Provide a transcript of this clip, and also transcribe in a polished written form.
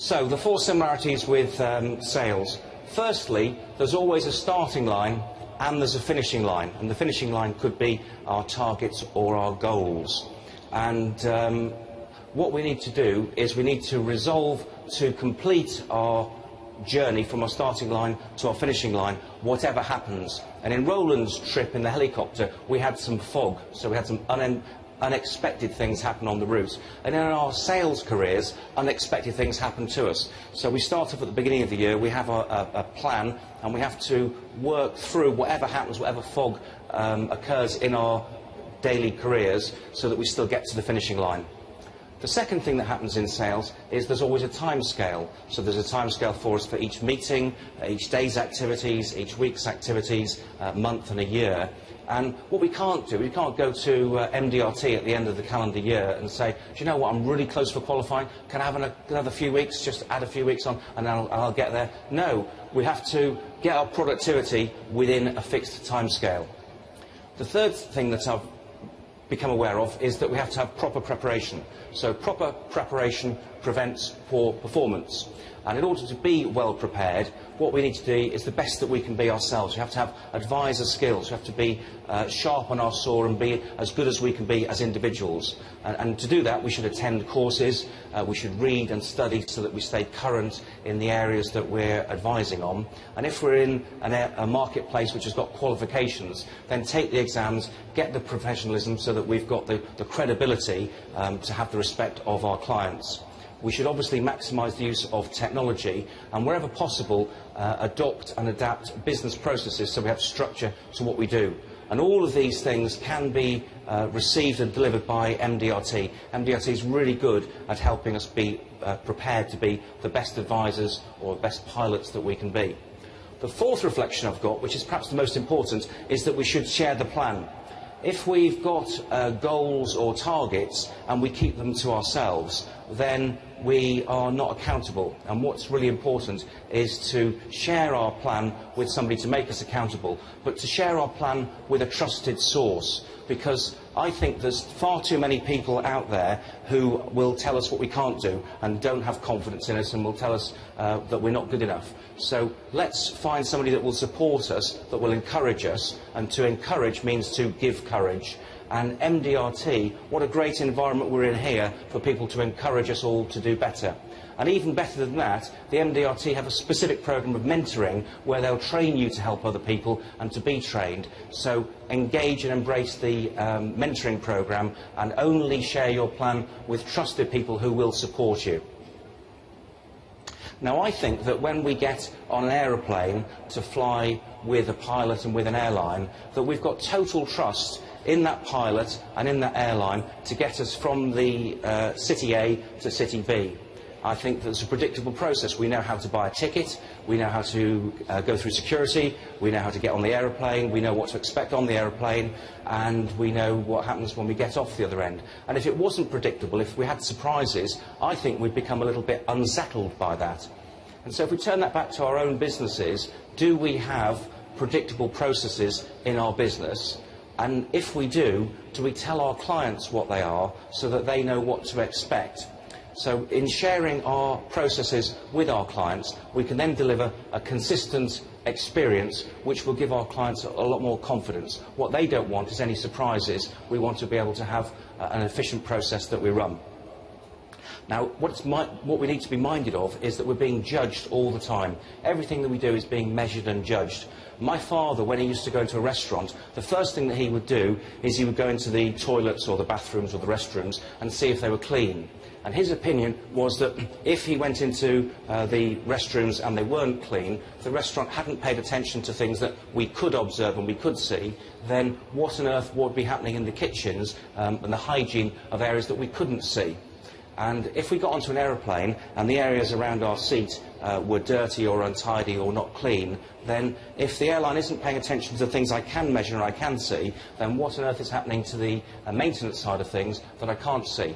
So, the four similarities with sales. Firstly, there's always a starting line and there's a finishing line. And the finishing line could be our targets or our goals. And what we need to do is we need to resolve to complete our journey from our starting line to our finishing line, whatever happens. And in Roland's trip in the helicopter, we had some fog, so we had some unexpected things happen on the route. And in our sales careers, unexpected things happen to us. So we start off at the beginning of the year, we have a plan, and we have to work through whatever happens, whatever fog occurs in our daily careers, so that we still get to the finishing line. The second thing that happens in sales is there's always a time scale. So there's a time scale for us for each meeting, each day's activities, each week's activities, month and a year. And what we can't do, we can't go to MDRT at the end of the calendar year and say, do you know what, I'm really close for qualifying, can I have another few weeks, just add a few weeks on and I'll get there? No, we have to get our productivity within a fixed time scale. The third thing that I've become aware of is that we have to have proper preparation. So proper preparation prevents poor performance. And in order to be well prepared, what we need to do is the best that we can be ourselves. We have to have advisor skills. We have to be sharp on our saw and be as good as we can be as individuals. And to do that, we should attend courses, we should read and study so that we stay current in the areas that we're advising on. And if we're in a marketplace which has got qualifications, then take the exams, get the professionalism so that we've got the credibility to have the respect of our clients. We should obviously maximise the use of technology and wherever possible adopt and adapt business processes so we have structure to what we do. And all of these things can be received and delivered by MDRT. MDRT is really good at helping us be prepared to be the best advisors or best pilots that we can be. The fourth reflection I've got, which is perhaps the most important, is that we should share the plan. If we've got goals or targets and we keep them to ourselves, then we are not accountable. And what's really important is to share our plan with somebody to make us accountable, but to share our plan with a trusted source. Because I think there's far too many people out there who will tell us what we can't do and don't have confidence in us and will tell us that we're not good enough. So let's find somebody that will support us, that will encourage us, and to encourage means to give courage. And MDRT, what a great environment we're in here for people to encourage us all to do better. And even better than that, the MDRT have a specific programme of mentoring where they'll train you to help other people and to be trained. So engage and embrace the mentoring programme and only share your plan with trusted people who will support you. Now, I think that when we get on an aeroplane to fly with a pilot and with an airline, that we've got total trust in that pilot and in that airline to get us from the city A to city B. I think there's a predictable process. We know how to buy a ticket, we know how to go through security, we know how to get on the aeroplane, we know what to expect on the aeroplane, and we know what happens when we get off the other end. And if it wasn't predictable, if we had surprises, I think we'd become a little bit unsettled by that. And so if we turn that back to our own businesses, do we have predictable processes in our business? And if we do we tell our clients what they are so that they know what to expect? So in sharing our processes with our clients, we can then deliver a consistent experience which will give our clients a lot more confidence. What they don't want is any surprises. We want to be able to have an efficient process that we run. Now, what we need to be minded of is that we're being judged all the time. Everything that we do is being measured and judged. My father, when he used to go into a restaurant, the first thing that he would do is he would go into the toilets or the bathrooms or the restrooms and see if they were clean. And his opinion was that if he went into the restrooms and they weren't clean, if the restaurant hadn't paid attention to things that we could observe and we could see, then what on earth would be happening in the kitchens and the hygiene of areas that we couldn't see? And if we got onto an aeroplane and the areas around our seat were dirty or untidy or not clean, then if the airline isn't paying attention to the things I can measure and I can see, then what on earth is happening to the maintenance side of things that I can't see?